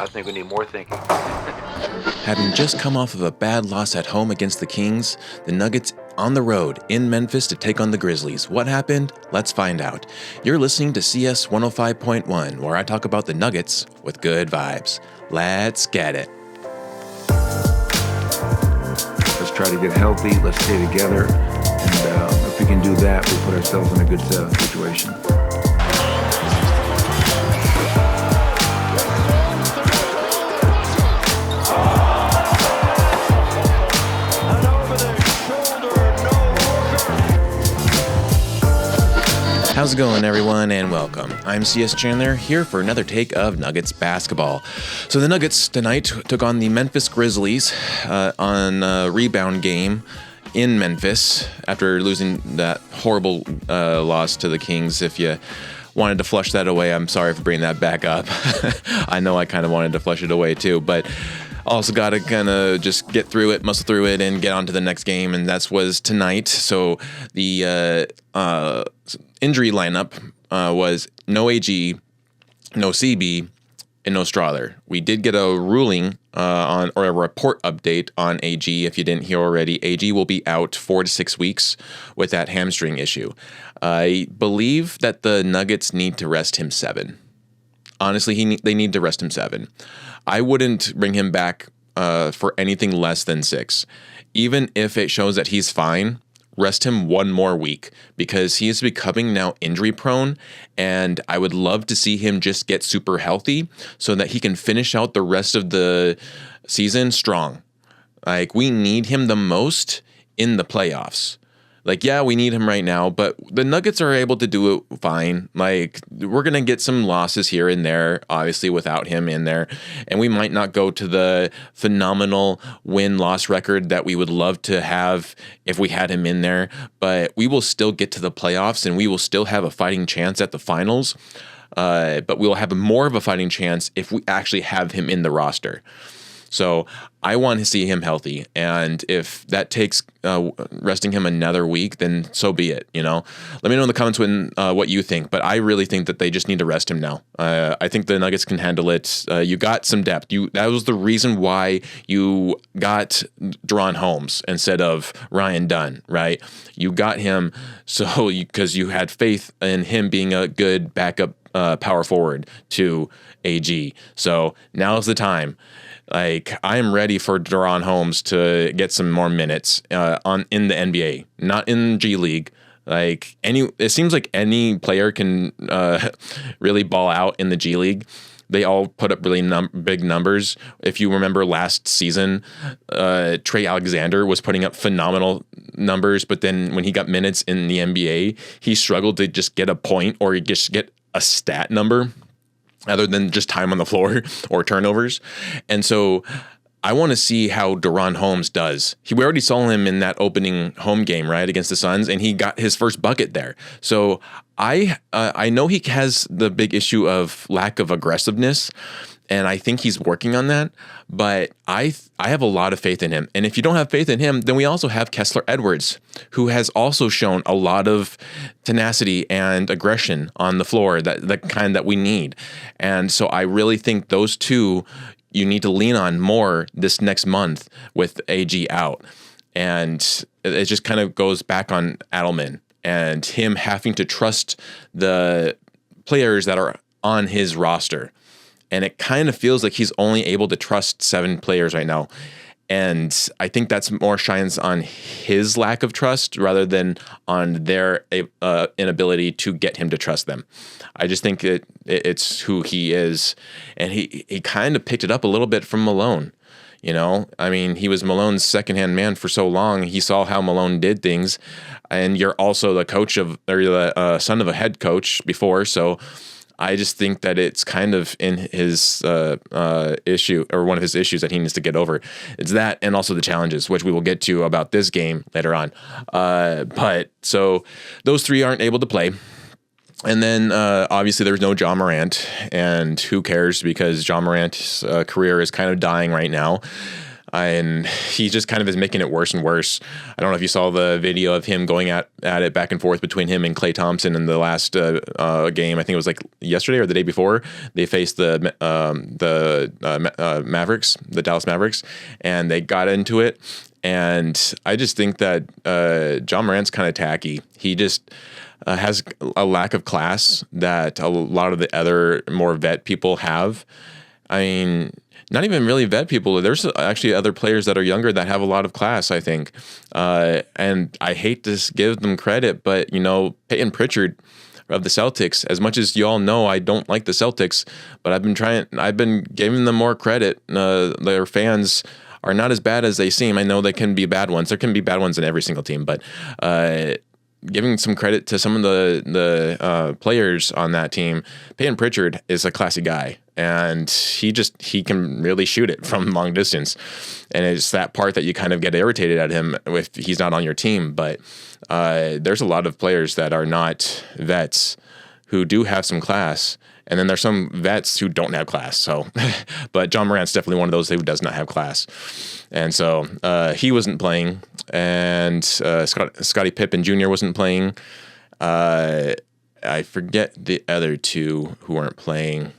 I think we need more thinking. Having just come off of a bad loss at home against the Kings, the Nuggets on the road in Memphis to take on the Grizzlies. What happened? Let's find out. You're listening to CS 105.1, where I talk about the Nuggets with good vibes. Let's get it. Let's try to get healthy. Let's stay together. And if we can do that, we'll put ourselves in a good situation. How's it going, everyone, and welcome. I'm CS Chandler, here for another take of Nuggets basketball. So the Nuggets tonight took on the Memphis Grizzlies on a rebound game in Memphis after losing that horrible loss to the Kings. If you wanted to flush that away, I'm sorry for bringing that back up. I know I kind of wanted to flush it away too, but also got to kind of just get through it, muscle through it, and get on to the next game, and that was tonight. So the injury lineup was no AG, no CB, and no Strawther. We did get a ruling or a report update on AG. If you didn't hear already, AG will be out 4 to 6 weeks with that hamstring issue. I believe that the Nuggets need to rest him 7. Honestly, they need to rest him 7. I wouldn't bring him back for anything less than 6. Even if it shows that he's fine, rest him 1 more week because he is becoming now injury prone, and I would love to see him just get super healthy so that he can finish out the rest of the season strong. Like, we need him the most in the playoffs. Like, yeah, we need him right now, but the Nuggets are able to do it fine. Like, we're going to get some losses here and there, obviously, without him in there. And we might not go to the phenomenal win-loss record that we would love to have if we had him in there. But we will still get to the playoffs, and we will still have a fighting chance at the finals. But we'll have more of a fighting chance if we actually have him in the roster. So I want to see him healthy, and if that takes resting him another week, then so be it. You know, let me know in the comments what you think. But I really think that they just need to rest him now. I think the Nuggets can handle it. You got some depth. That was the reason why you got Braun Holmes instead of Ryan Dunn, right? You got him because you had faith in him being a good backup power forward to AG. So now's the time. Like, I am ready for Braun Holmes to get some more minutes in the NBA, not in G League. Like, it seems like any player can really ball out in the G League. They all put up really big numbers. If you remember last season, Trey Alexander was putting up phenomenal numbers, but then when he got minutes in the NBA, he struggled to just get a point or just get a stat number other than just time on the floor or turnovers. And so I want to see how Braun Holmes does. We already saw him in that opening home game, right, against the Suns, and he got his first bucket there. So I know he has the big issue of lack of aggressiveness, and I think he's working on that. But I have a lot of faith in him. And if you don't have faith in him, then we also have Kessler Edwards, who has also shown a lot of tenacity and aggression on the floor, the kind that we need. And so I really think those two you need to lean on more this next month with AG out. And it just kind of goes back on Adelman and him having to trust the players that are on his roster. And it kind of feels like he's only able to trust 7 players right now. And I think that's more shines on his lack of trust rather than on their inability to get him to trust them. I just think it's who he is. And he kind of picked it up a little bit from Malone. You know, I mean, he was Malone's secondhand man for so long. He saw how Malone did things. And you're also the coach or the son of a head coach before. So I just think that it's kind of in his issue, or one of his issues that he needs to get over. It's that, and also the challenges, which we will get to about this game later on. But so those 3 aren't able to play. And then obviously there's no Ja Morant, and who cares, because Ja Morant's career is kind of dying right now. and he just kind of is making it worse and worse. I don't know if you saw the video of him going at it back and forth between him and Klay Thompson in the last game. I think it was like yesterday or the day before. They faced the Mavericks, the Dallas Mavericks, and they got into it. And I just think that John Morant's kind of tacky. He just has a lack of class that a lot of the other more vet people have. I mean, not even really vet people. There's actually other players that are younger that have a lot of class, I think. And I hate to give them credit, but, Peyton Pritchard of the Celtics, as much as you all know I don't like the Celtics, but I've been giving them more credit. Their fans are not as bad as they seem. I know they can be bad ones. There can be bad ones in every single team, but giving some credit to some of the players on that team, Peyton Pritchard is a classy guy, and he can really shoot it from long distance. And it's that part that you kind of get irritated at him if he's not on your team. But there's a lot of players that are not vets who do have some class. And then there's some vets who don't have class. So, but John Morant's definitely one of those who does not have class. And so he wasn't playing, and Scottie Pippen Jr. wasn't playing. I forget the other two who weren't playing,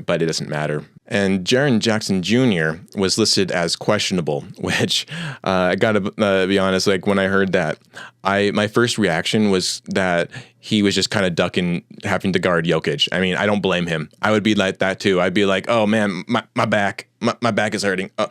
but it doesn't matter. And Jaren Jackson Jr. was listed as questionable, which I gotta be honest. Like when I heard that, my first reaction was that he was just kind of ducking having to guard Jokic. I mean, I don't blame him. I would be like that too. I'd be like, oh man, my back. My back is hurting. I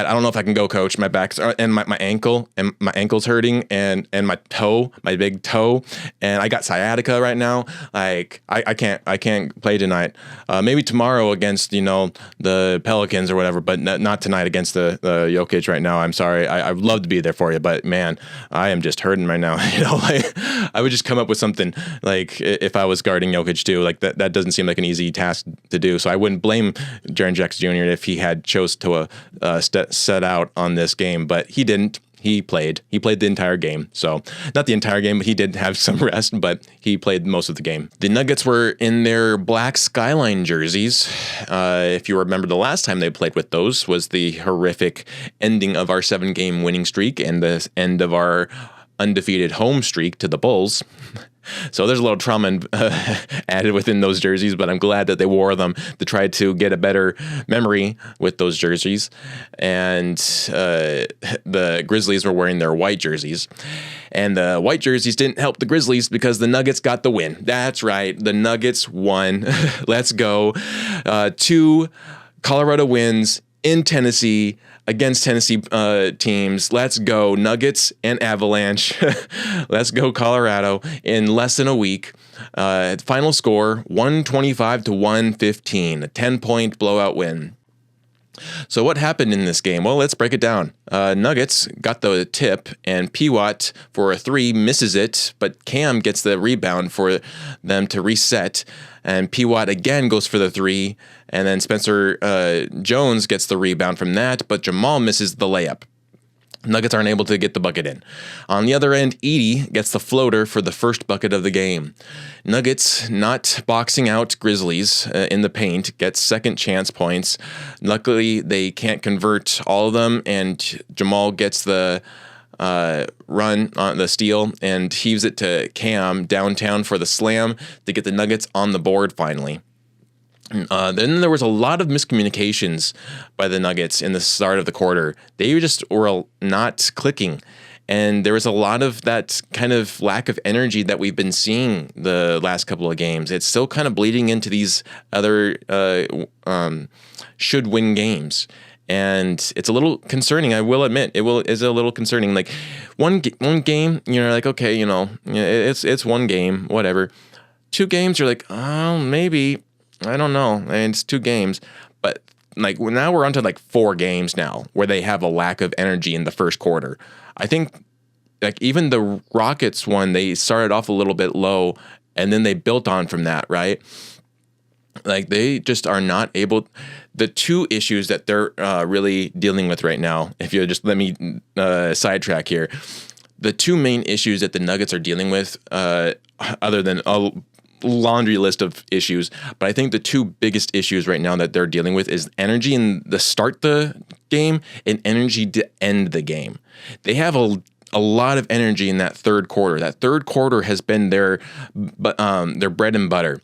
don't know if I can go, coach. My back's and my ankle's hurting, and my toe, my big toe, and I got sciatica right now. Like I can't play tonight. Maybe tomorrow against the Pelicans or whatever, but not tonight against the Jokic right now. I'm sorry. I'd love to be there for you, but man, I am just hurting right now. Like I would just come up with something like if I was guarding Jokic too. Like that doesn't seem like an easy task to do. So I wouldn't blame Jaren Jackson Jr. if he had chose to set out on this game, but he didn't. He played the entire game. So not the entire game, but he did have some rest, but he played most of the game. The Nuggets were in their Black Skyline jerseys. If you remember, the last time they played with those was the horrific ending of our 7-game winning streak and the end of our undefeated home streak to the Bulls. So there's a little trauma added within those jerseys, but I'm glad that they wore them to try to get a better memory with those jerseys. And the Grizzlies were wearing their white jerseys. And the white jerseys didn't help the Grizzlies because the Nuggets got the win. That's right. The Nuggets won. Let's go. 2 Colorado wins in Tennessee against Tennessee teams. Let's go Nuggets and Avalanche. Let's go Colorado in less than a week. Final score 125-115, a 10-point blowout win. So what happened in this game? Well, let's break it down. Nuggets got the tip, and PWat for a 3 misses it, but Cam gets the rebound for them to reset, and PWat again goes for the 3, and then Spencer Jones gets the rebound from that, but Jamal misses the layup. Nuggets aren't able to get the bucket in. On the other end, Edey gets the floater for the first bucket of the game. Nuggets, not boxing out Grizzlies in the paint, gets second chance points. Luckily, they can't convert all of them, and Jamal gets the run on the steal and heaves it to Cam downtown for the slam to get the Nuggets on the board finally. Then there was a lot of miscommunications by the Nuggets in the start of the quarter. They just were not clicking. And there was a lot of that kind of lack of energy that we've been seeing the last couple of games. It's still kind of bleeding into these other should win games. And it's a little concerning. I will admit is a little concerning. Like one game, you're like, okay, it's one game, whatever. 2 games, you're like, oh, maybe. I don't know. And it's 2 games, but like now we're on to like 4 games now where they have a lack of energy in the first quarter. I think like even the Rockets one, they started off a little bit low and then they built on from that, right? Like they just are not able. The 2 issues that they're really dealing with right now, if you just let me sidetrack here, the 2 main issues that the Nuggets are dealing with, other than laundry list of issues, but I think the two biggest issues right now that they're dealing with is energy in the start the game and energy to end the game. They have a lot of energy in that third quarter. That third quarter has been their bread and butter.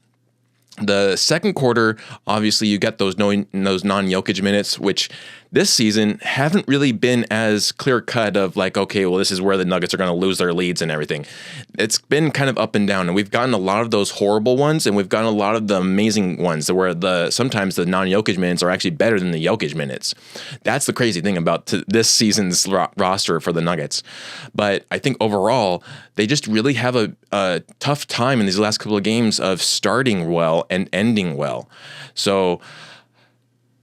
The second quarter, obviously, you get those non-Jokic minutes, which this season haven't really been as clear-cut of like, okay, well, this is where the Nuggets are going to lose their leads and everything. It's been kind of up and down, and we've gotten a lot of those horrible ones, and we've gotten a lot of the amazing ones where sometimes the non-Jokic minutes are actually better than the Jokic minutes. That's the crazy thing about this season's roster for the Nuggets. But I think overall, they just really have a tough time in these last couple of games of starting well and ending well. So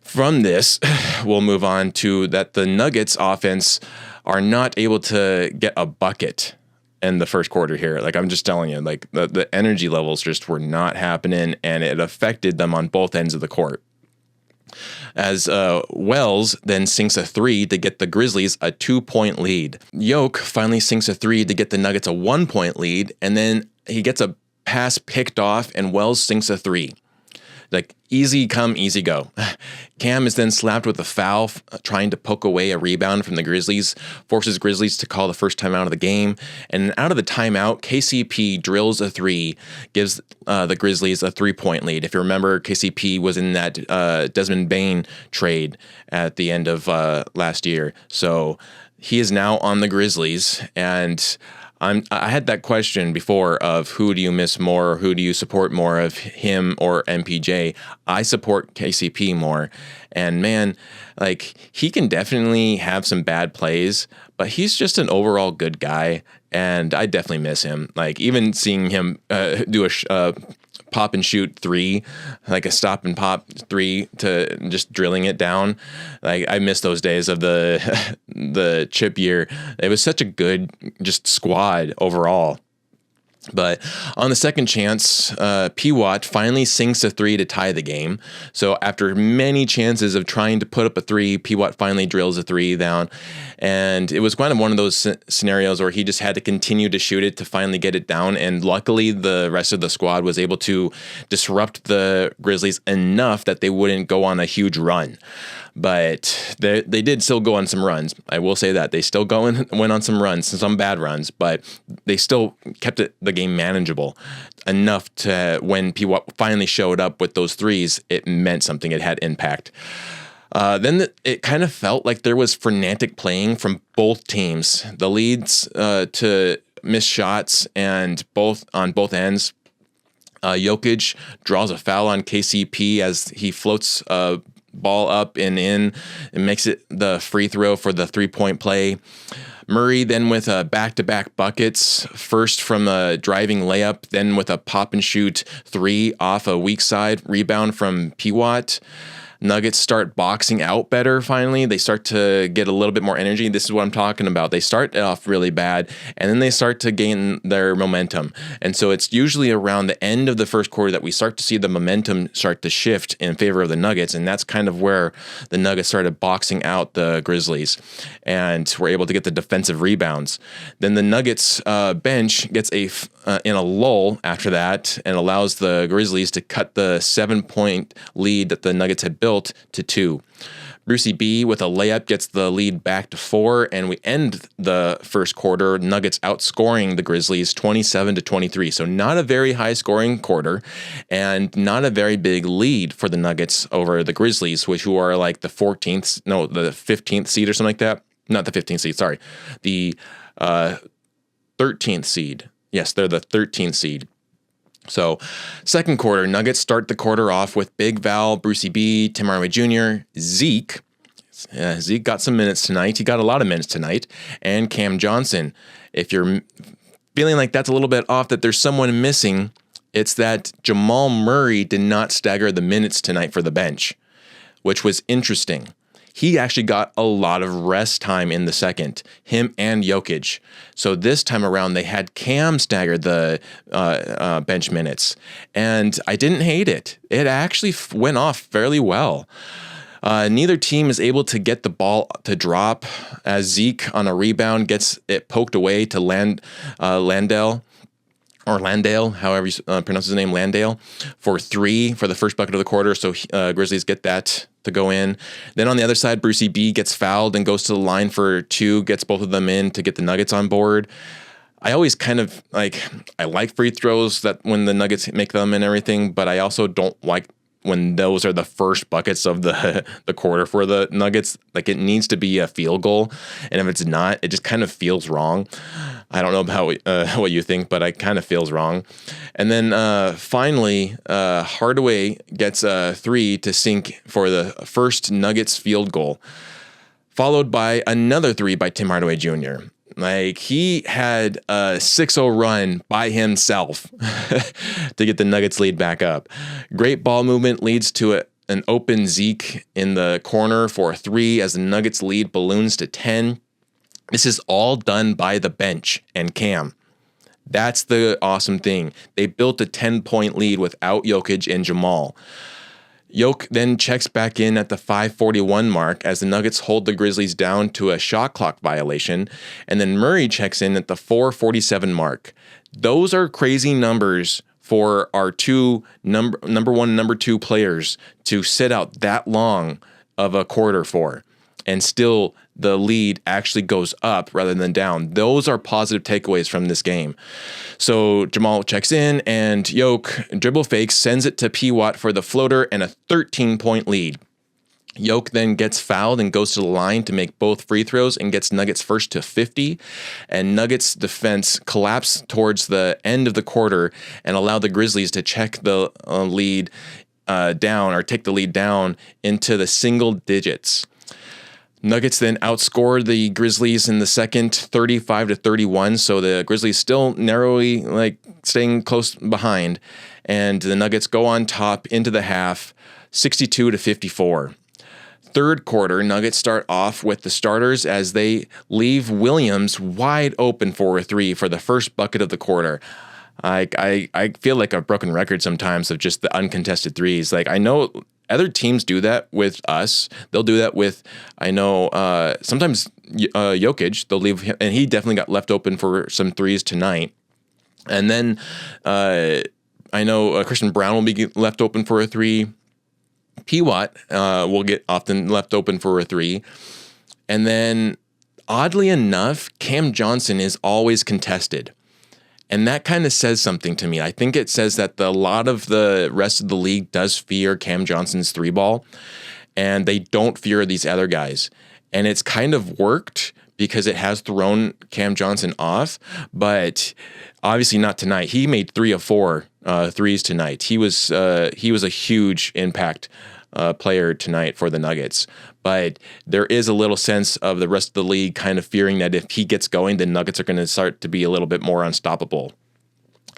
from this, we'll move on to that the Nuggets offense are not able to get a bucket in the first quarter here. Like, I'm just telling you, like the energy levels just were not happening, and it affected them on both ends of the court. As Wells then sinks a three to get the Grizzlies a 2-point lead. Yoke finally sinks a three to get the Nuggets a 1-point lead, and then he gets a pass picked off, and Wells sinks a three. Like, easy come, easy go. Cam is then slapped with a foul, trying to poke away a rebound from the Grizzlies, forces Grizzlies to call the first timeout of the game. And out of the timeout, KCP drills a three, gives the Grizzlies a 3-point lead. If you remember, KCP was in that Desmond Bane trade at the end of last year. So he is now on the Grizzlies, and I had that question before of who do you miss more, who do you support more, of him or MPJ? I support KCP more. And man, like, he can definitely have some bad plays, but he's just an overall good guy, and I definitely miss him. Like, even seeing him do a pop and shoot three, like a stop and pop three, to just drilling it down. Like, I miss those days of the chip year. It was such a good just squad overall. But on the second chance, PWat finally sinks a three to tie the game. So after many chances of trying to put up a three, PWat finally drills a three down. And it was kind of one of those scenarios where he just had to continue to shoot it to finally get it down. And luckily, the rest of the squad was able to disrupt the Grizzlies enough that they wouldn't go on a huge run. But they did still go on some runs. I will say that. They still went on some runs, some bad runs, but they still kept the game manageable enough to, when PWat finally showed up with those threes, it meant something. It had impact. Then it kind of felt like there was frenetic playing from both teams. The leads to missed shots, and on both ends. Jokic draws a foul on KCP as he floats ball up and in and makes it the free throw for the 3-point play. Murray then with back-to-back buckets, first from a driving layup, then with a pop and shoot three off a weak side rebound from PWat. Nuggets start boxing out better finally. They start to get a little bit more energy. This is what I'm talking about. They start off really bad, and then they start to gain their momentum. And so it's usually around the end of the first quarter that we start to see the momentum start to shift in favor of the Nuggets, and that's kind of where the Nuggets started boxing out the Grizzlies and were able to get the defensive rebounds. Then the Nuggets bench gets in a lull after that and allows the Grizzlies to cut the 7-point lead that the Nuggets had built to 2. Brucey B with a layup gets the lead back to 4, and we end the first quarter, Nuggets outscoring the Grizzlies 27-23. So not a very high scoring quarter, and not a very big lead for the Nuggets over the Grizzlies, who are like the 15th seed or something like that. Not the 15th seed, sorry. The 13th seed. Yes, they're the 13th seed. So, second quarter, Nuggets start the quarter off with Big Val, Brucey B, Tim Hardaway Jr., Zeke. Zeke got some minutes tonight. He got a lot of minutes tonight. And Cam Johnson. If you're feeling like that's a little bit off, that there's someone missing, it's that Jamal Murray did not stagger the minutes tonight for the bench, which was interesting. He actually got a lot of rest time in the second, him and Jokic. So this time around, they had Cam stagger the bench minutes, and I didn't hate it. It actually went off fairly well. Neither team is able to get the ball to drop, as Zeke on a rebound gets it poked away to Landell. or Landale, however you pronounce his name, Landale, for 3 for the first bucket of the quarter. So Grizzlies get that to go in. Then on the other side, Brucey B gets fouled and goes to the line for 2, gets both of them in to get the Nuggets on board. I always kind of I like free throws that when the Nuggets make them and everything, but I also don't like when those are the first buckets of the quarter for the Nuggets. Like, it needs to be a field goal, and if it's not, it just kind of feels wrong. I don't know about what you think, but it kind of feels wrong. And then finally, Hardaway gets a 3 to sink for the first Nuggets field goal, followed by another 3 by Tim Hardaway Jr. Like, he had a 6-0 run by himself to get the Nuggets lead back up. Great ball movement leads to an open Zeke in the corner for a 3 as the Nuggets lead balloons to 10. This is all done by the bench and Cam. That's the awesome thing. They built a 10-point lead without Jokic and Jamal. Jokic then checks back in at the 5:41 mark as the Nuggets hold the Grizzlies down to a shot clock violation, and then Murray checks in at the 4:47 mark. Those are crazy numbers for our two number 1 and number 2 players to sit out that long of a quarter for, and still the lead actually goes up rather than down. Those are positive takeaways from this game. So Jamal checks in, and Jokic dribble fakes, sends it to PWat for the floater and a 13-point lead. Jokic then gets fouled and goes to the line to make both free throws and gets Nuggets first to 50. And Nuggets defense collapsed towards the end of the quarter and allowed the Grizzlies to check the lead down, or take the lead down into the single digits. Nuggets then outscored the Grizzlies in the second 35-31, so the Grizzlies still narrowly staying close behind, and the Nuggets go on top into the half 62-54. Third quarter, Nuggets start off with the starters as they leave Williams wide open for a 3 for the first bucket of the quarter. I feel like a broken record sometimes of just the uncontested threes. Like, I know other teams do that with us. They'll do that with, I know, sometimes Jokic, they'll leave him, and he definitely got left open for some threes tonight. And then I know Christian Braun will be left open for a 3. PWat will get often left open for a 3. And then, oddly enough, Cam Johnson is always contested. And that kind of says something to me. I think it says that a lot of the rest of the league does fear Cam Johnson's 3-ball, and they don't fear these other guys. And it's kind of worked because it has thrown Cam Johnson off, but obviously not tonight. He made 3 of 4 threes tonight. He was a huge impact player tonight for the Nuggets. But there is a little sense of the rest of the league kind of fearing that if he gets going, the Nuggets are going to start to be a little bit more unstoppable.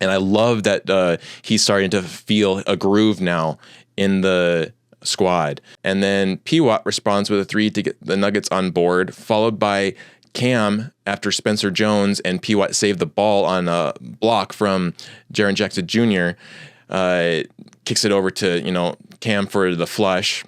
And I love that he's starting to feel a groove now in the squad. And then PWat responds with a 3 to get the Nuggets on board, followed by Cam after Spencer Jones and PWat saved the ball on a block from Jaren Jackson Jr. Kicks it over to, Cam for the flush.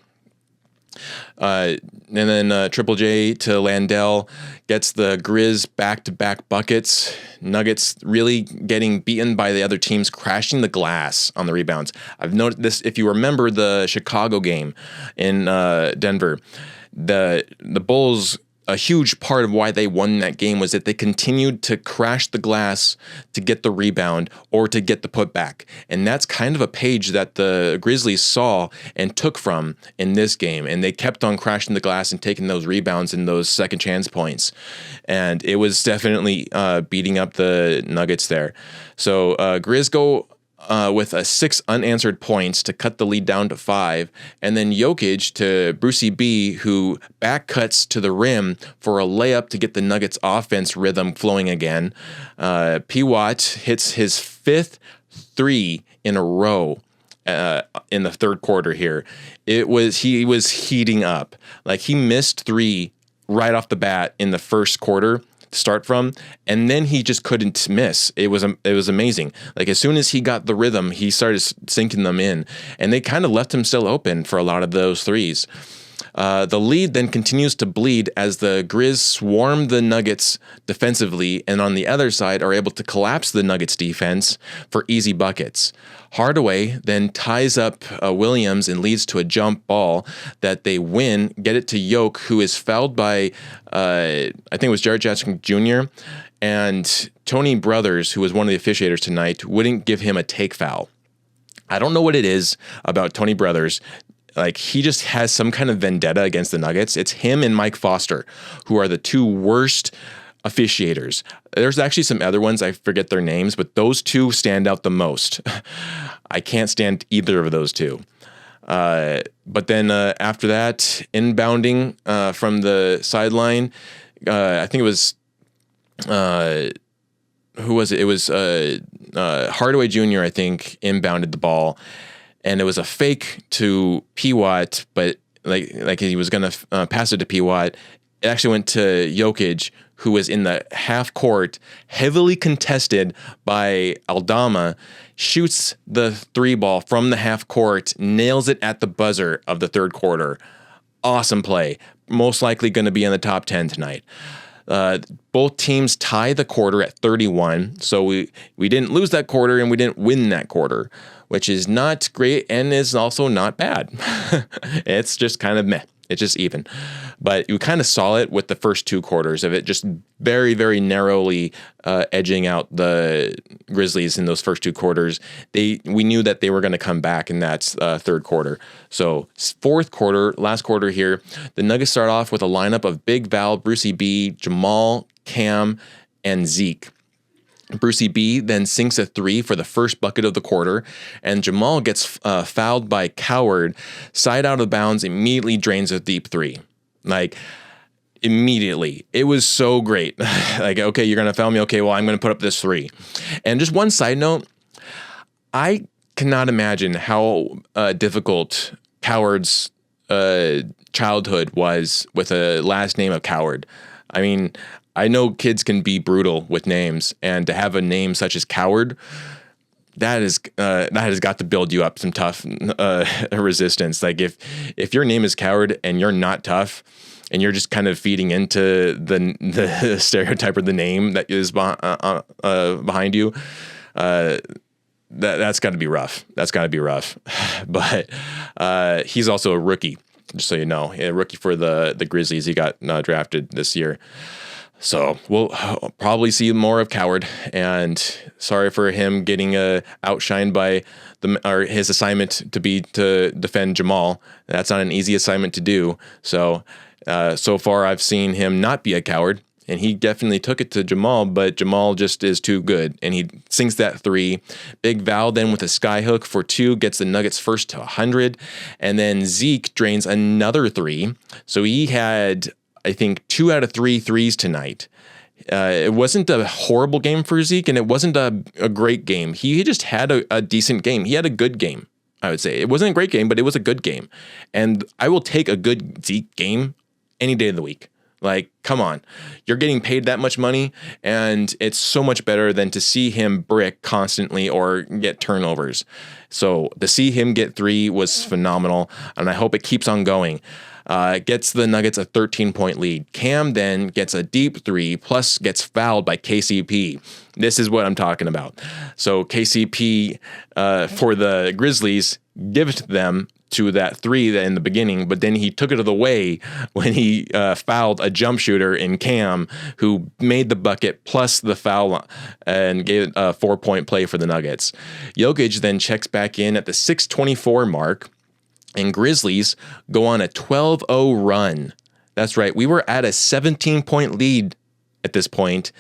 And then Triple J to Landale gets the Grizz back-to-back buckets. Nuggets really getting beaten by the other teams, crashing the glass on the rebounds. I've noted this, if you remember the Chicago game in Denver, the Bulls, a huge part of why they won that game was that they continued to crash the glass to get the rebound or to get the putback. And that's kind of a page that the Grizzlies saw and took from in this game. And they kept on crashing the glass and taking those rebounds and those second chance points. And it was definitely beating up the Nuggets there. So Grizz go with 6 unanswered points to cut the lead down to 5, and then Jokic to Brucey B, who back cuts to the rim for a layup to get the Nuggets offense rhythm flowing again. PWat hits his 5th 3 in a row in the third quarter here. He was heating up. Like, he missed 3 right off the bat in the first quarter to start from, and then he just couldn't miss. It was amazing. Like, as soon as he got the rhythm, he started sinking them in, and they kind of left him still open for a lot of those threes. The lead then continues to bleed as the Grizz swarm the Nuggets defensively, and on the other side are able to collapse the Nuggets defense for easy buckets. Hardaway then ties up Williams and leads to a jump ball that they win, get it to Yoke, who is fouled by, I think it was Jared Jackson Jr., and Tony Brothers, who was one of the officiators tonight, wouldn't give him a take foul. I don't know what it is about Tony Brothers. Like, he just has some kind of vendetta against the Nuggets. It's him and Mike Foster, who are the two worst officiators. There's actually some other ones, I forget their names, but those two stand out the most. I can't stand either of those two. But then after that, inbounding from the sideline, I think it was, who was it? It was Hardaway Jr., I think, inbounded the ball. And it was a fake to PWat, but like he was going to pass it to PWat. It actually went to Jokic, who was in the half court, heavily contested by Aldama, shoots the three ball from the half court, nails it at the buzzer of the third quarter. Awesome play. Most likely going to be in the top 10 tonight. Both teams tie the quarter at 31, so we didn't lose that quarter and we didn't win that quarter, which is not great and is also not bad. It's just kind of meh. It's just even. But you kind of saw it with the first two quarters of it just very, very narrowly edging out the Grizzlies in those first two quarters. We knew that they were going to come back in that third quarter. So fourth quarter, last quarter here, the Nuggets start off with a lineup of Big Val, Brucey B, Jamal, Cam, and Zeke. Brucey B then sinks a three for the first bucket of the quarter, and Jamal gets fouled by Coward, side out of bounds, immediately drains a deep three. Like, immediately. It was so great. Like, okay, you're going to foul me? Okay, well, I'm going to put up this three. And just one side note, I cannot imagine how difficult Coward's childhood was with a last name of Coward. I mean, I know kids can be brutal with names, and to have a name such as Coward, that has got to build you up some tough resistance. Like, if your name is Coward and you're not tough, and you're just kind of feeding into the stereotype of the name that is behind you, that's got to be rough. That's got to be rough. But he's also a rookie, just so you know, a rookie for the Grizzlies. He got drafted this year. So we'll probably see more of Coward, and sorry for him getting outshined by his assignment to defend Jamal. That's not an easy assignment to do. So far I've seen him not be a coward, and he definitely took it to Jamal, but Jamal just is too good, and he sinks that three. Big Val then with a skyhook for two gets the Nuggets first to 100, and then Zeke drains another three. So he had, I think, 2 out of 3 threes tonight. It wasn't a horrible game for Zeke, and it wasn't a great game. He just had a decent game. He had a good game, I would say. It wasn't a great game, but it was a good game. And I will take a good Zeke game any day of the week. Like, come on. You're getting paid that much money, and it's so much better than to see him brick constantly or get turnovers. So to see him get 3 was phenomenal, and I hope it keeps on going. Gets the Nuggets a 13-point lead. Cam then gets a deep 3, plus gets fouled by KCP. This is what I'm talking about. So KCP for the Grizzlies gives them to that 3 in the beginning, but then he took it away when he fouled a jump shooter in Cam, who made the bucket plus the foul and gave a 4-point play for the Nuggets. Jokic then checks back in at the 6:24 mark, and Grizzlies go on a 12-0 run. That's right. We were at a 17-point lead at this point,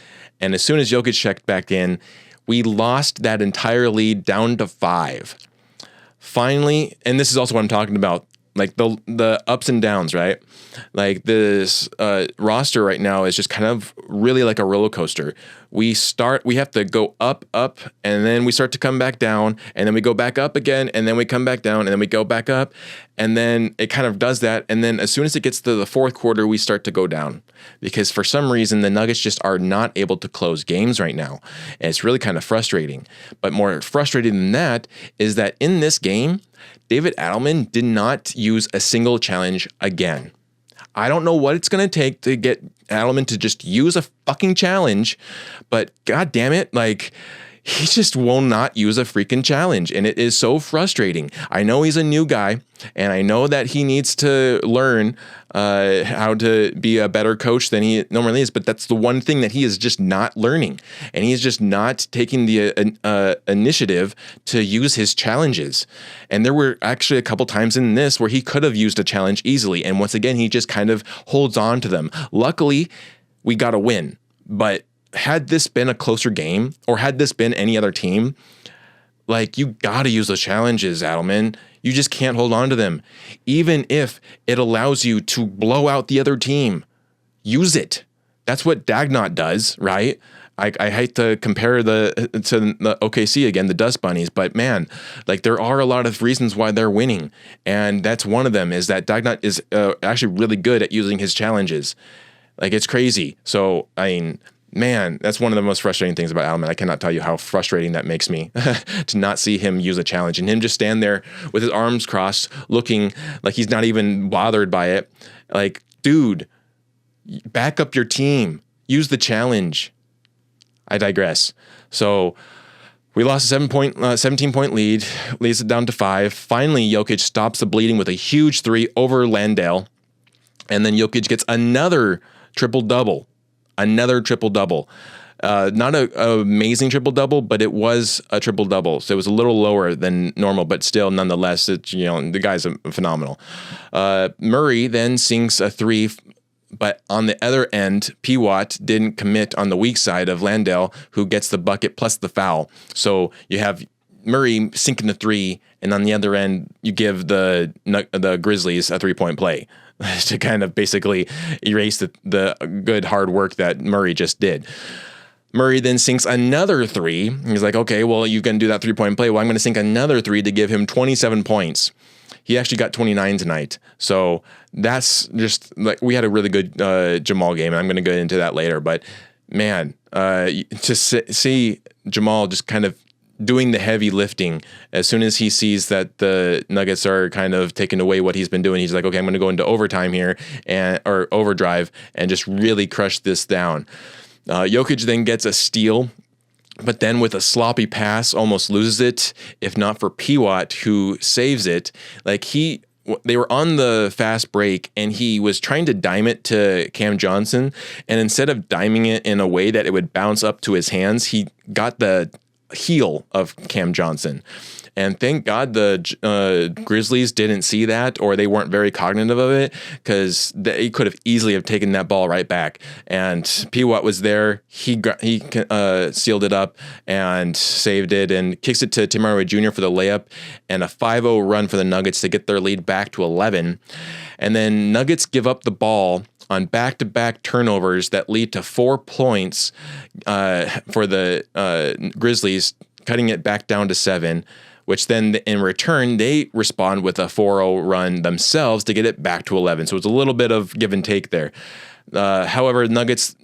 and as soon as Jokic checked back in, we lost that entire lead down to 5. Finally, and this is also what I'm talking about, like the ups and downs, right? Like this roster right now is just kind of really like a roller coaster. We have to go up, and then we start to come back down, and then we go back up again, and then we come back down, and then we go back up, and then it kind of does that. And then as soon as it gets to the fourth quarter, we start to go down because for some reason the Nuggets just are not able to close games right now. And it's really kind of frustrating. But more frustrating than that is that in this game, David Adelman did not use a single challenge again. I don't know what it's going to take to get Adelman to just use a fucking challenge, but god damn it, like, he just will not use a freaking challenge, and it is so frustrating. I know he's a new guy, and I know that he needs to learn how to be a better coach than he normally is, but that's the one thing that he is just not learning, and he's just not taking the initiative to use his challenges. And there were actually a couple times in this where he could have used a challenge easily, and once again, he just kind of holds on to them. Luckily, we got a win, but had this been a closer game, or had this been any other team, like, you got to use those challenges, Adelman. You just can't hold on to them. Even if it allows you to blow out the other team, use it. That's what Dagnott does, right? I hate to compare to the OKC again, the Dust Bunnies, but man, like, there are a lot of reasons why they're winning, and that's one of them, is that Dagnott is actually really good at using his challenges. Like, it's crazy. So, I mean, man, that's one of the most frustrating things about Adelman. I cannot tell you how frustrating that makes me to not see him use a challenge and him just stand there with his arms crossed, looking like he's not even bothered by it. Like, dude, back up your team. Use the challenge. I digress. So we lost a 17-point lead, leads it down to 5. Finally, Jokic stops the bleeding with a huge 3 over Landale. And then Jokic gets another triple-double. Not an amazing triple-double, but it was a triple-double. So it was a little lower than normal, but still, nonetheless, the guy's phenomenal. Murray then sinks a 3, but on the other end, PWat didn't commit on the weak side of Landale, who gets the bucket plus the foul. So you have Murray sinking the 3, and on the other end, you give the Grizzlies a 3-point play to kind of basically erase the good hard work that Murray just did. Murray then sinks another 3. He's like, okay, well, you can do that 3-point play. Well, I'm going to sink another 3 to give him 27 points. He actually got 29 tonight. So that's just like, we had a really good Jamal game, and I'm going to go into that later. But man, to see Jamal just kind of doing the heavy lifting as soon as he sees that the Nuggets are kind of taking away what he's been doing. He's like, okay, I'm going to go into overtime here or overdrive and just really crush this down. Jokic then gets a steal, but then with a sloppy pass almost loses it, if not for PWat, who saves it. Like, they were on the fast break, and he was trying to dime it to Cam Johnson, and instead of diming it in a way that it would bounce up to his hands, he got the heel of Cam Johnson. And thank God the Grizzlies didn't see that, or they weren't very cognitive of it, because they could have easily have taken that ball right back. And PWat was there. He sealed it up and saved it and kicks it to Tim Hardaway Jr. for the layup, and a 5-0 run for the Nuggets to get their lead back to 11. And then Nuggets give up the ball on back-to-back turnovers that lead to 4 points for the Grizzlies, cutting it back down to 7, which then in return, they respond with a 4-0 run themselves to get it back to 11. So it's a little bit of give and take there. However, Nuggets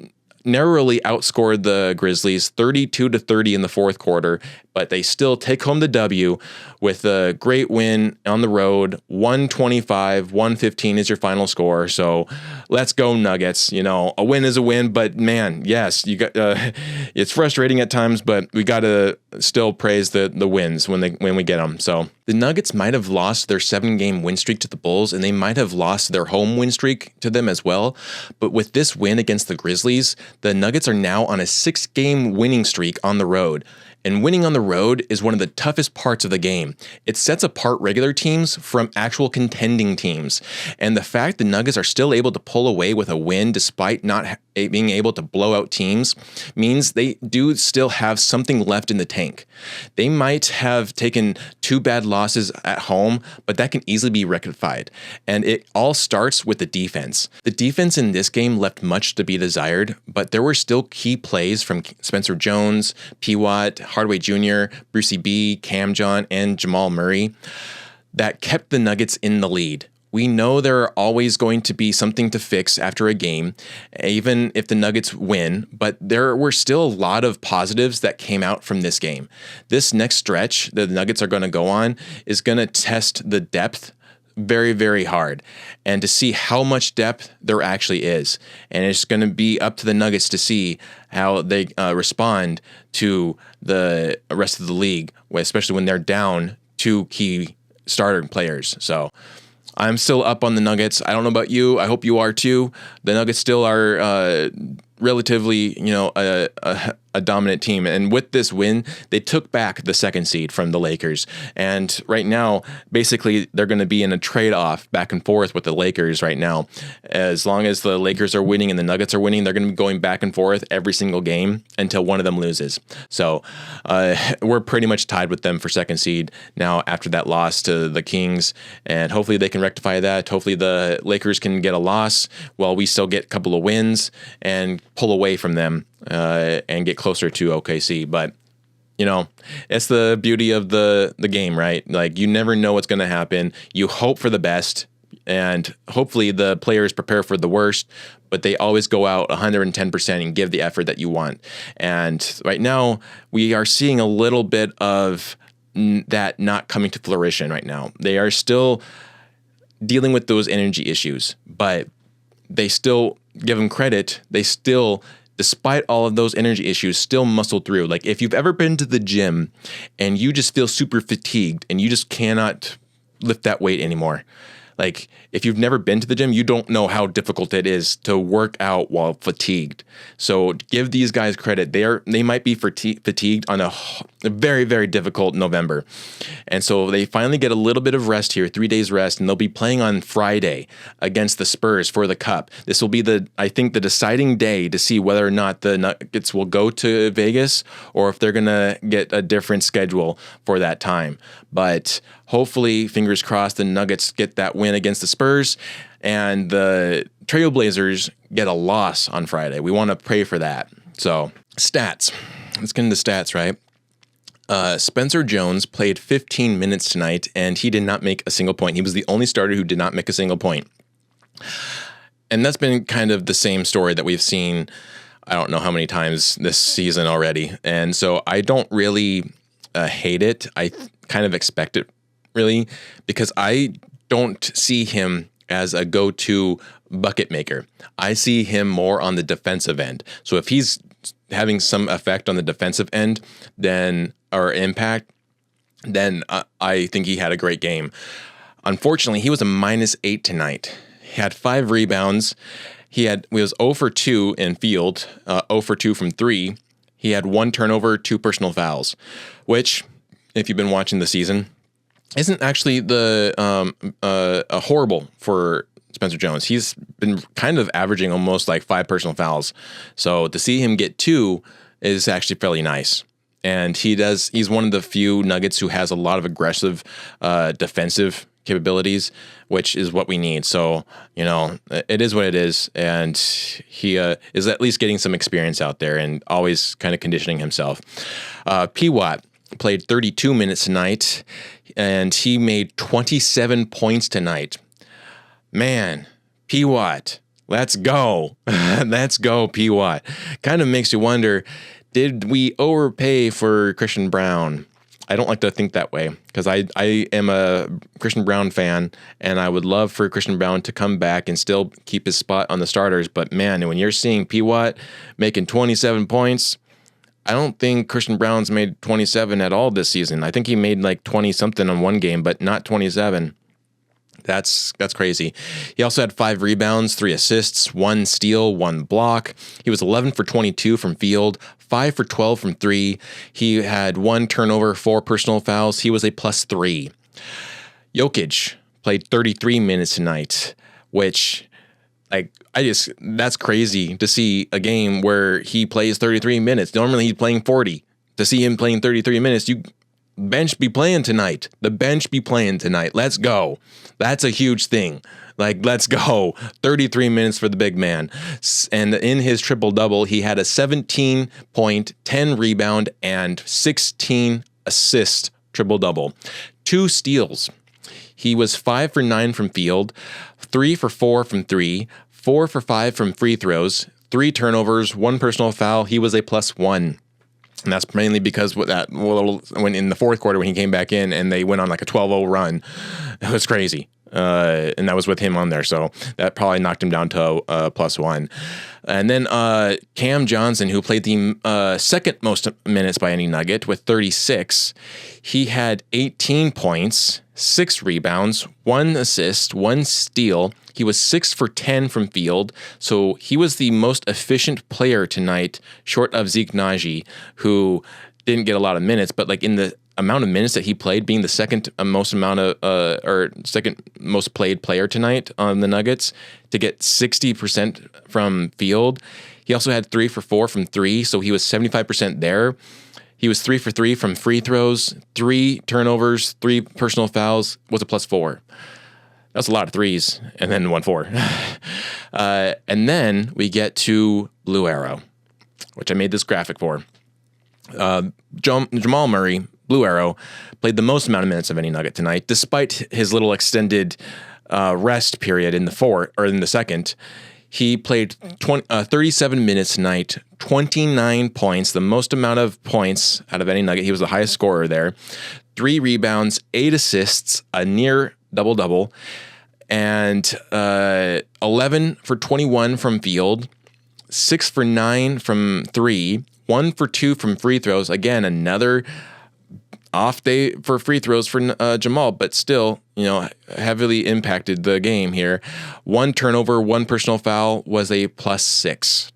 narrowly outscored the Grizzlies 32-30 in the fourth quarter, but they still take home the W with a great win on the road. 125-115 is your final score. So let's go Nuggets. A win is a win, but man, yes, you got it's frustrating at times, but we got to still praise the wins when we get them. So the Nuggets might have lost their 7-game win streak to the Bulls, and they might have lost their home win streak to them as well. But with this win against the Grizzlies, the Nuggets are now on a 6-game winning streak on the road. And winning on the road is one of the toughest parts of the game. It sets apart regular teams from actual contending teams. And the fact the Nuggets are still able to pull away with a win despite not being able to blow out teams means they do still have something left in the tank. They might have taken 2 bad losses at home, but that can easily be rectified. And it all starts with the defense. The defense in this game left much to be desired, but there were still key plays from Spencer Jones, PWat, Hardaway Jr., Brucey B, Cam John, and Jamal Murray that kept the Nuggets in the lead. We know there are always going to be something to fix after a game, even if the Nuggets win, but there were still a lot of positives that came out from this game. This next stretch that the Nuggets are going to go on is going to test the depth very, very hard, and to see how much depth there actually is. And it's going to be up to the Nuggets to see how they respond to the rest of the league, especially when they're down 2 key starter players. So I'm still up on the Nuggets. I don't know about you. I hope you are too. The Nuggets still are relatively, a dominant team. And with this win, they took back the 2nd seed from the Lakers. And right now, basically, they're going to be in a trade-off back and forth with the Lakers right now. As long as the Lakers are winning and the Nuggets are winning, they're going to be going back and forth every single game until one of them loses. So we're pretty much tied with them for 2nd seed now after that loss to the Kings. And hopefully they can rectify that. Hopefully the Lakers can get a loss while we still get a couple of wins and pull away from them and get closer to OKC. But it's the beauty of the game, right? Like, you never know what's going to happen. You hope for the best, and hopefully the players prepare for the worst, but they always go out 110% and give the effort that you want. And right now we are seeing a little bit of that not coming to fruition right now. They are still dealing with those energy issues, but they still, give them credit, they still, despite all of those energy issues, still muscle through. Like, if you've ever been to the gym and you just feel super fatigued and you just cannot lift that weight anymore, like, if you've never been to the gym, you don't know how difficult it is to work out while fatigued. So give these guys credit. They might be fatigued on a very, very difficult November. And so they finally get a little bit of rest here, 3 days rest, and they'll be playing on Friday against the Spurs for the Cup. This will be I think the deciding day to see whether or not the Nuggets will go to Vegas or if they're going to get a different schedule for that time. But hopefully, fingers crossed, the Nuggets get that win against the Spurs and the Trailblazers get a loss on Friday. We want to pray for that. So, stats. Let's get into stats, right? Spencer Jones played 15 minutes tonight, and he did not make a single point. He was the only starter who did not make a single point. And that's been kind of the same story that we've seen, I don't know how many times this season already. And so I don't really hate it. I kind of expect it, really, because I don't see him as a go-to bucket maker. I see him more on the defensive end. So if he's having some effect on the defensive end, or impact, then I think he had a great game. Unfortunately, he was a -8 tonight. He had 5 rebounds. He was 0 for 2 in field, 0 for 2 from 3. He had 1 turnover, 2 personal fouls, which, if you've been watching the season, isn't actually horrible for Spencer Jones. He's been kind of averaging almost like 5 personal fouls. So to see him get 2 is actually fairly nice. And he's one of the few Nuggets who has a lot of aggressive defensive capabilities, which is what we need. So, it is what it is. And he is at least getting some experience out there and always kind of conditioning himself. PWat played 32 minutes tonight, and he made 27 points tonight. Man, PWat, let's go. Let's go, PWat. Kind of makes you wonder, did we overpay for Christian Braun? I don't like to think that way, because I am a Christian Braun fan, and I would love for Christian Braun to come back and still keep his spot on the starters. But man, when you're seeing PWat making 27 points, I don't think Christian Braun's made 27 at all this season. I think he made like 20-something on one game, but not 27. That's crazy. He also had 5 rebounds, 3 assists, 1 steal, 1 block. He was 11 for 22 from field, 5 for 12 from 3. He had 1 turnover, 4 personal fouls. He was a +3. Jokic played 33 minutes tonight, which, that's crazy to see a game where he plays 33 minutes. Normally he's playing 40. To see him playing 33 minutes, bench be playing tonight. The bench be playing tonight. Let's go. That's a huge thing. Let's go. 33 minutes for the big man. And in his triple-double, he had a 17-point, 10 rebound, and 16 assist triple-double. 2 steals. He was 5 for 9 from field, 3 for 4 from 3, 4 for 5 from free throws, 3 turnovers, 1 personal foul. He was a +1. And that's mainly because when in the fourth quarter when he came back in and they went on like a 12-0 run, it was crazy. And that was with him on there, so that probably knocked him down to +1. And then Cam Johnson, who played the second most minutes by any Nugget with 36, he had 18 points, 6 rebounds, 1 assist, 1 steal. He was 6 for 10 from field, so he was the most efficient player tonight, short of Zeke Najee, who didn't get a lot of minutes, but like in the amount of minutes that he played, being the second most played player tonight on the Nuggets, to get 60% from field. He also had 3 for 4 from 3, so he was 75% there. He was 3 for 3 from free throws, 3 turnovers, 3 personal fouls, was a +4. That's a lot of threes, and then 1-4. And then we get to Blue Arrow, which I made this graphic for. Jamal Murray, Blue Arrow, played the most amount of minutes of any Nugget tonight, despite his little extended rest period in the second. He played 37 minutes tonight, 29 points, the most amount of points out of any Nugget. He was the highest scorer there. 3 rebounds, 8 assists, a near double-double, and 11 for 21 from field, 6 for 9 from 3, 1 for 2 from free throws. Again, another off day for free throws for Jamal, but still, heavily impacted the game here. 1 turnover, 1 personal foul, was a +6.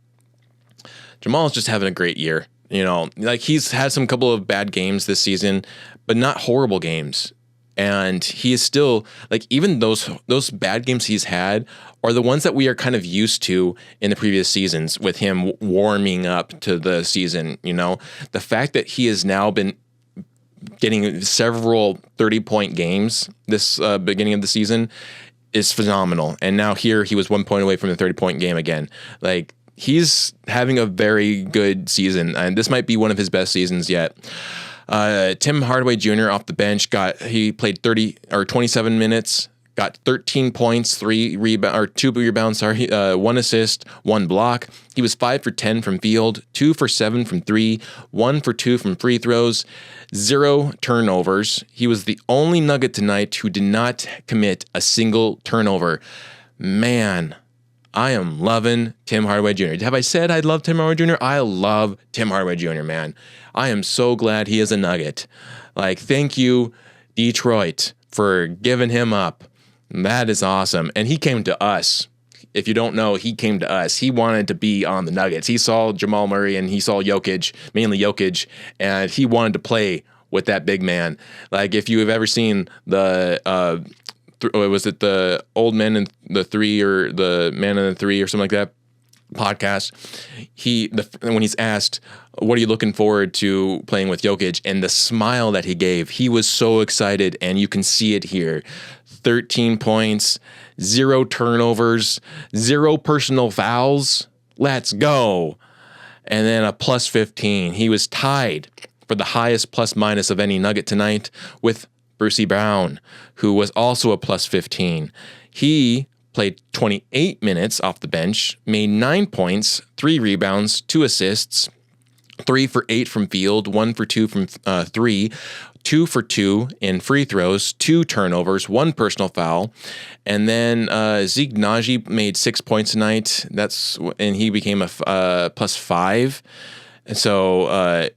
Jamal is just having a great year. He's had some couple of bad games this season, but not horrible games. And he is still, even those bad games he's had are the ones that we are kind of used to in the previous seasons with him warming up to the season. The fact that he has now been getting several 30-point games this beginning of the season is phenomenal. And now here he was 1 point away from the 30-point game again. He's having a very good season, and this might be one of his best seasons yet. Tim Hardaway Jr. off the bench he played 27 minutes, got 13 points, 2 rebounds, 1 assist, 1 block. He was 5 for 10 from field, 2 for 7 from 3, 1 for 2 from free throws, 0 turnovers. He was the only Nugget tonight who did not commit a single turnover. Man, I am loving Tim Hardaway Jr. Have I said I love Tim Hardaway Jr.? I love Tim Hardaway Jr., man. I am so glad he is a Nugget. Thank you, Detroit, for giving him up. That is awesome. And he came to us. If you don't know, he came to us. He wanted to be on the Nuggets. He saw Jamal Murray and he saw Jokic, mainly Jokic, and he wanted to play with that big man. If you have ever seen the was it the Old Men and the Three or the Man and the Three or something like that podcast? When he's asked, what are you looking forward to playing with Jokic? And the smile that he gave, he was so excited, and you can see it here. 13 points, 0 turnovers, 0 personal fouls. Let's go. And then a +15. He was tied for the highest plus-minus of any Nugget tonight with Brucey Brown, who was also a +15. He played 28 minutes off the bench, made 9 points, 3 rebounds, 2 assists, 3 for 8 from field, 1 for 2 from 3, 2 for 2 in free throws, 2 turnovers, 1 personal foul. And then Zeke Najee made 6 points tonight. And he became a +5. And so,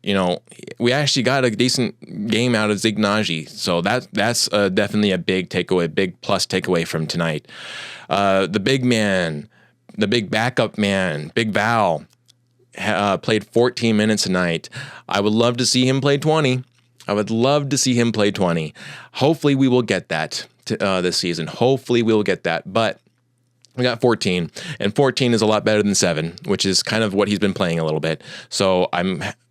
we actually got a decent game out of Zeke Najee. So that's definitely a big takeaway, big plus takeaway from tonight. The big man, the big backup man, Big Val, played 14 minutes tonight. I would love to see him play 20. Hopefully we will get that this season. Hopefully we'll get that. But we got 14, and 14 is a lot better than 7, which is kind of what he's been playing a little bit. So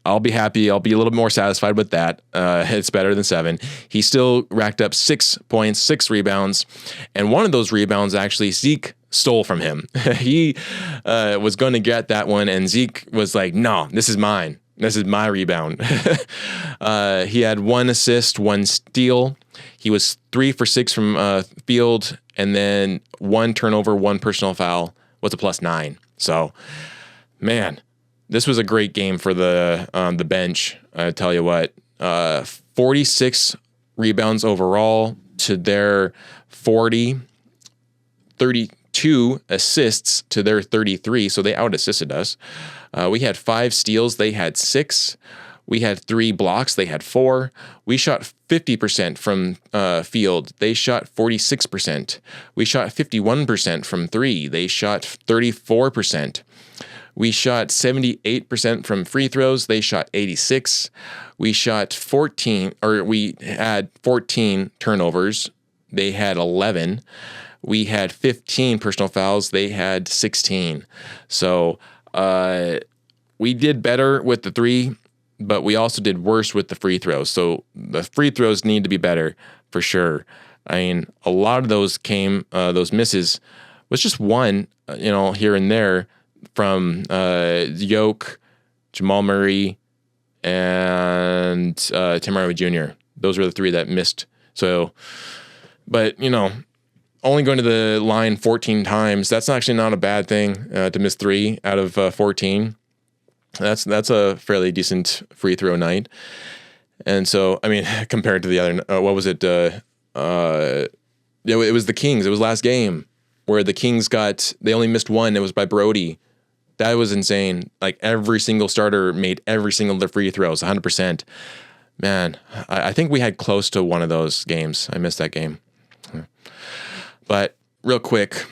I'll be happy. I'll be a little more satisfied with that. It's better than 7. He still racked up 6 points, 6 rebounds, and one of those rebounds actually Zeke stole from him. He was going to get that one, and Zeke was like, "No, this is mine." This is my rebound. He had 1 assist, 1 steal. He was 3 for 6 from field, and then 1 turnover, 1 personal foul was a +9. So, man, this was a great game for the bench. I tell you what, 46 rebounds overall to their 40, 32 assists to their 33. So they out-assisted us. We had 5 steals. They had 6. We had 3 blocks. They had 4. We shot 50% from field. They shot 46%. We shot 51% from 3. They shot 34%. We shot 78% from free throws. They shot 86. We had 14 turnovers. They had 11. We had 15 personal fouls. They had 16. So we did better with the 3, but we also did worse with the free throws. So the free throws need to be better for sure. I mean, a lot of those those misses was just 1, here and there from Jamal Murray, and Tim Hardaway Jr. Those were the 3 that missed. So, but, only going to the line 14 times, that's actually not a bad thing to miss 3 out of 14. That's a fairly decent free throw night. And so, I mean, compared to the other, what was it? It was the Kings. It was last game where the Kings they only missed 1. It was by Brody. That was insane. Like every single starter made every single of their free throws, 100%. Man, I think we had close to one of those games. I missed that game. But real quick,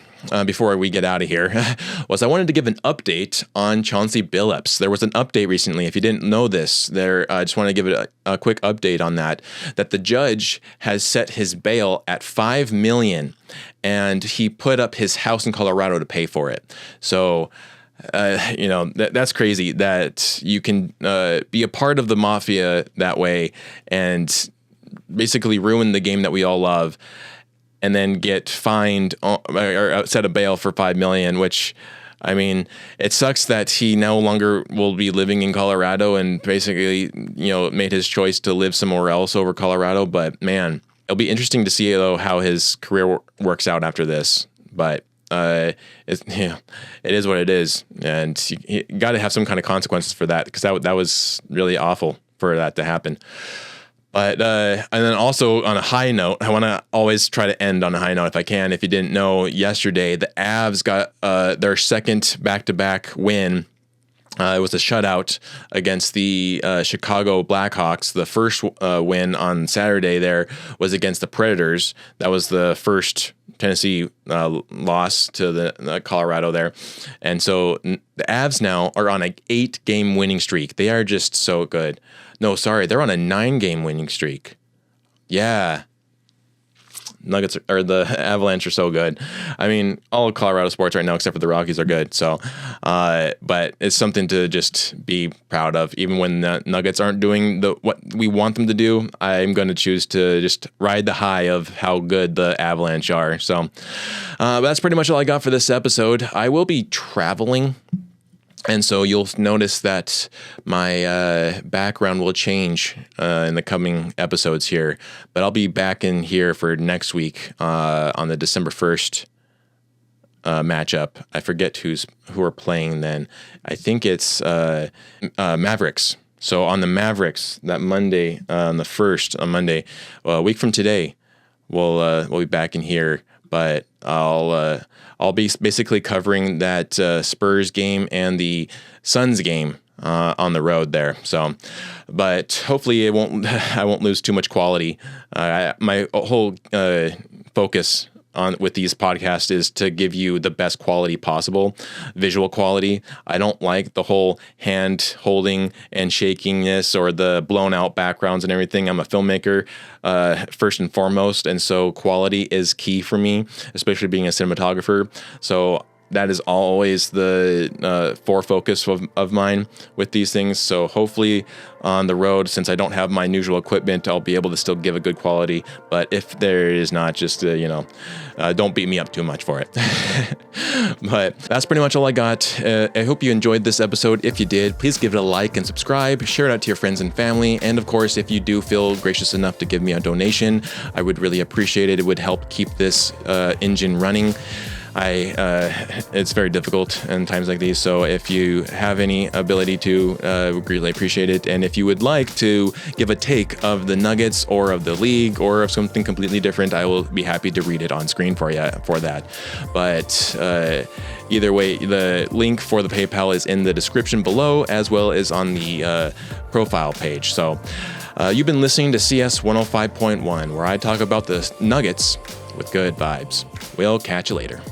before we get out of here, I wanted to give an update on Chauncey Billups. There was an update recently. If you didn't know this, I just want to give it a quick update on that the judge has set his bail at $5 million, and he put up his house in Colorado to pay for it. So, that's crazy that you can be a part of the mafia that way and basically ruin the game that we all love, and then get fined or set a bail for $5 million, which, I mean, it sucks that he no longer will be living in Colorado and basically, made his choice to live somewhere else over Colorado. But man, it'll be interesting to see though how his career works out after this. But it is what it is, and you got to have some kind of consequences for that, because that was really awful for that to happen. But and then also on a high note, I want to always try to end on a high note if I can. If you didn't know, yesterday the Avs got their second back-to-back win. It was a shutout against the Chicago Blackhawks. The first win on Saturday there was against the Predators. That was the first Tennessee loss to the Colorado there. And so the Avs now are on an 8-game winning streak. They are just so good. No, sorry, they're on a 9-game winning streak. Yeah. Nuggets or the Avalanche are so good. I mean, all Colorado sports right now, except for the Rockies, are good. So, but it's something to just be proud of. Even when the Nuggets aren't doing what we want them to do, I'm going to choose to just ride the high of how good the Avalanche are. So, that's pretty much all I got for this episode. I will be traveling, and so you'll notice that my background will change in the coming episodes here. But I'll be back in here for next week on the December 1st matchup. I forget who are playing then. I think it's Mavericks. So on the Mavericks, that Monday, on the 1st, on Monday, a week from today, we'll be back in here. But I'll be basically covering that Spurs game and the Suns game on the road there. So, but hopefully I won't lose too much quality. My whole focus with these podcasts is to give you the best quality possible, visual quality. I don't like the whole hand holding and shakingness or the blown out backgrounds and everything. I'm a filmmaker first and foremost, and so quality is key for me, especially being a cinematographer. So that is always the focus of mine with these things. So hopefully on the road, since I don't have my usual equipment, I'll be able to still give a good quality. But if there is not, just, don't beat me up too much for it. But that's pretty much all I got. I hope you enjoyed this episode. If you did, please give it a like and subscribe, share it out to your friends and family. And of course, if you do feel gracious enough to give me a donation, I would really appreciate it. It would help keep this engine running. It's very difficult in times like these. So if you have any ability to, greatly appreciate it. And if you would like to give a take of the Nuggets or of the league or of something completely different, I will be happy to read it on screen for you for that. But either way, the link for the PayPal is in the description below, as well as on the profile page. So you've been listening to CS 105.1, where I talk about the Nuggets with good vibes. We'll catch you later.